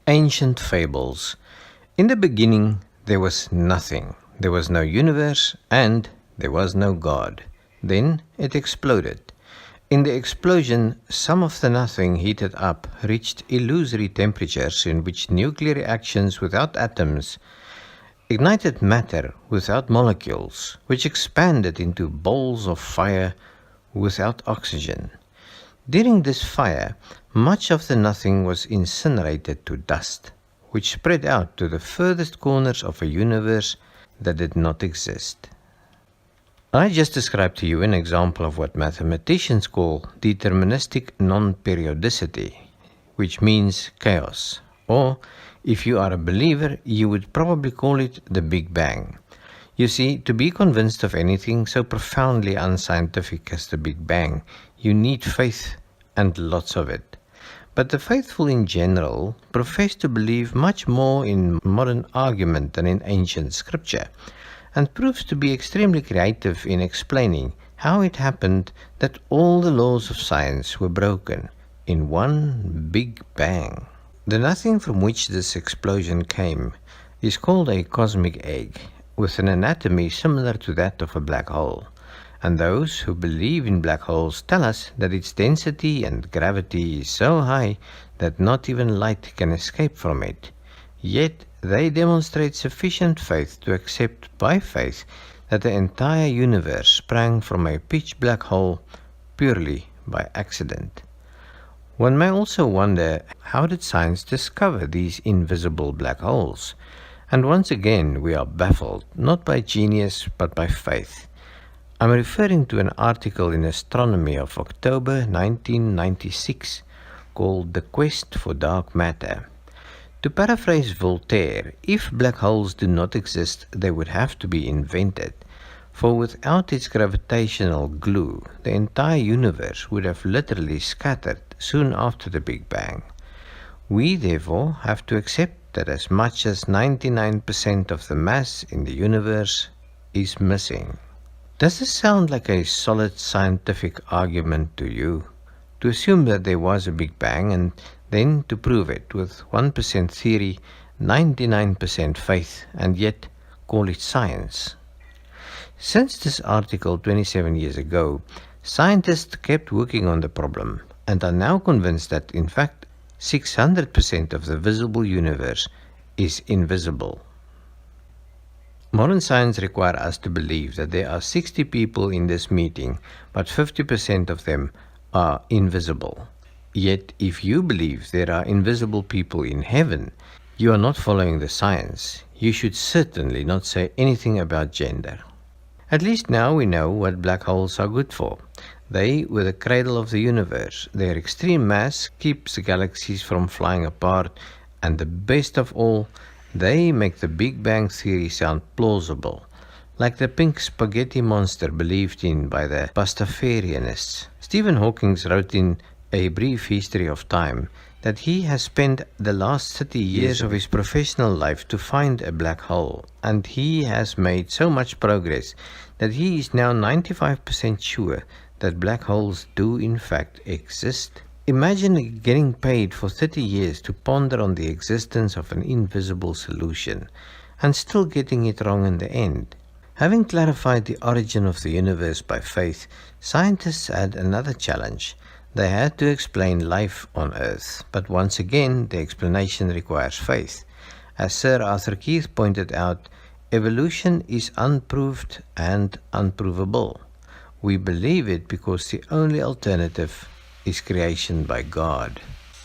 Ancient fables. In the beginning there was nothing. There was no universe and there was no God. Then it exploded. In the explosion, some of the nothing heated up, reached illusory temperatures in which nuclear reactions without atoms ignited matter without molecules, which expanded into balls of fire without oxygen. During this fire, much of the nothing was incinerated to dust, which spread out to the furthest corners of a universe that did not exist. I just described to you an example of what mathematicians call deterministic non-periodicity, which means chaos, or if you are a believer, you would probably call it the Big Bang. You see, to be convinced of anything so profoundly unscientific as the Big Bang, you need faith and lots of it. But the faithful in general profess to believe much more in modern argument than in ancient scripture, and proves to be extremely creative in explaining how it happened that all the laws of science were broken in one Big Bang. The nothing from which this explosion came is called a cosmic egg, with an anatomy similar to that of a black hole. And those who believe in black holes tell us that its density and gravity is so high that not even light can escape from it. Yet they demonstrate sufficient faith to accept by faith that the entire universe sprang from a pitch black hole purely by accident. One may also wonder, how did science discover these invisible black holes? And once again we are baffled, not by genius but by faith. I'm referring to an article in Astronomy of October 1996 called The Quest for Dark Matter. To paraphrase Voltaire, if black holes do not exist, they would have to be invented, for without its gravitational glue, the entire universe would have literally scattered soon after the Big Bang. We therefore have to accept that as much as 99% of the mass in the universe is missing. Does this sound like a solid scientific argument to you? To assume that there was a Big Bang and then to prove it with 1% theory, 99% faith, and yet call it science? Since this article 27 years ago, scientists kept working on the problem and are now convinced that in fact 600% of the visible universe is invisible. Modern science requires us to believe that there are 60 people in this meeting, but 50% of them are invisible. Yet, if you believe there are invisible people in heaven, you are not following the science. You should certainly not say anything about gender. At least now we know what black holes are good for. They were the cradle of the universe. Their extreme mass keeps the galaxies from flying apart, and the best of all, they make the Big Bang theory sound plausible, like the pink spaghetti monster believed in by the Pastafarianists. Stephen Hawking wrote in A Brief History of Time that he has spent the last 30 years of his professional life to find a black hole, and he has made so much progress that he is now 95% sure that black holes do in fact exist. Imagine getting paid for 30 years to ponder on the existence of an invisible solution and still getting it wrong in the end. Having clarified the origin of the universe by faith, scientists had another challenge. They had to explain life on Earth, but once again the explanation requires faith. As Sir Arthur Keith pointed out, evolution is unproved and unprovable. We believe it because the only alternative is creation by God.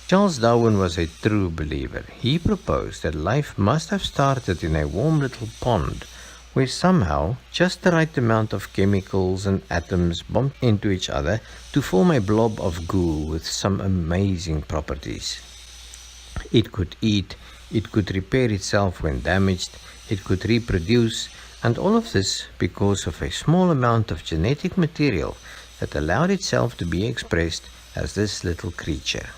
Charles Darwin was a true believer. He proposed that life must have started in a warm little pond where somehow just the right amount of chemicals and atoms bumped into each other to form a blob of goo with some amazing properties. It could eat, it could repair itself when damaged, it could reproduce, and all of this because of a small amount of genetic material that allowed itself to be expressed as this little creature.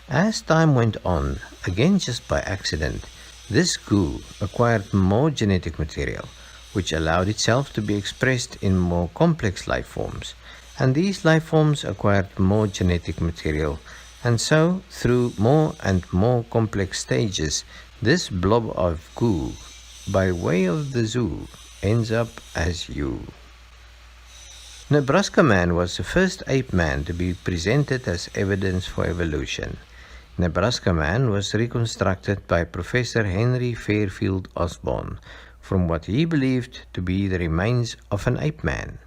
As time went on, again just by accident, this goo acquired more genetic material, which allowed itself to be expressed in more complex life forms, and these life forms acquired more genetic material, And so, through more and more complex stages, this blob of goo, by way of the zoo, ends up as you. Nebraska Man was the first ape man to be presented as evidence for evolution. Nebraska Man was reconstructed by Professor Henry Fairfield Osborn from what he believed to be the remains of an ape man.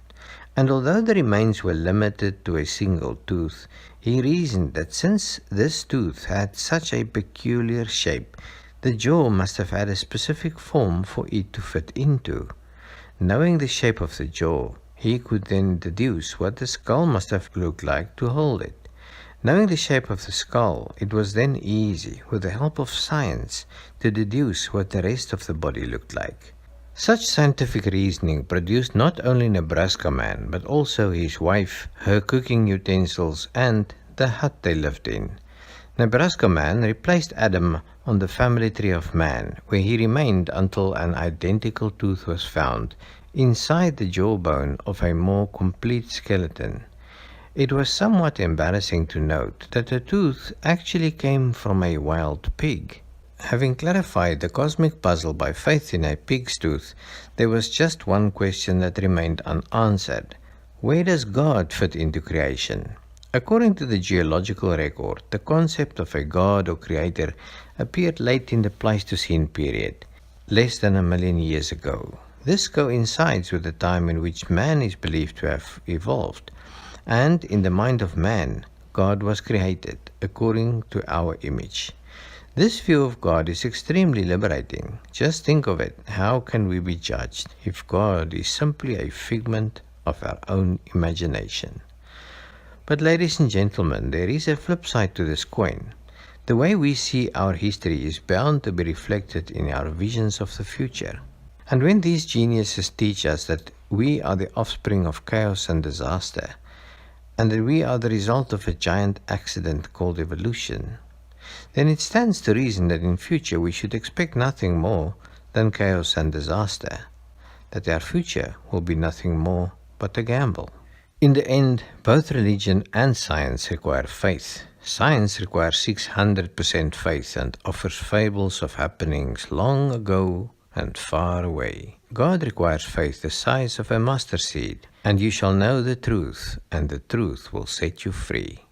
And although the remains were limited to a single tooth, he reasoned that since this tooth had such a peculiar shape, the jaw must have had a specific form for it to fit into. Knowing the shape of the jaw, he could then deduce what the skull must have looked like to hold it. Knowing the shape of the skull, it was then easy, with the help of science, to deduce what the rest of the body looked like. Such scientific reasoning produced not only Nebraska Man, but also his wife, her cooking utensils, and the hut they lived in. Nebraska Man replaced Adam on the family tree of man, where he remained until an identical tooth was found inside the jawbone of a more complete skeleton. It was somewhat embarrassing to note that the tooth actually came from a wild pig. Having clarified the cosmic puzzle by faith in a pig's tooth, there was just one question that remained unanswered. Where does God fit into creation? According to the geological record, the concept of a god or creator appeared late in the Pleistocene period, less than 1 million years ago. This coincides with the time in which man is believed to have evolved, and in the mind of man, God was created according to our image. This view of God is extremely liberating. Just think of it. How can we be judged if God is simply a figment of our own imagination? But ladies and gentlemen, there is a flip side to this coin. The way we see our history is bound to be reflected in our visions of the future. And when these geniuses teach us that we are the offspring of chaos and disaster, and that we are the result of a giant accident called evolution, then it stands to reason that in future we should expect nothing more than chaos and disaster, that our future will be nothing more but a gamble. In the end, both religion and science require faith. Science requires 600% faith and offers fables of happenings long ago and far away. God requires faith the size of a mustard seed, and you shall know the truth, and the truth will set you free.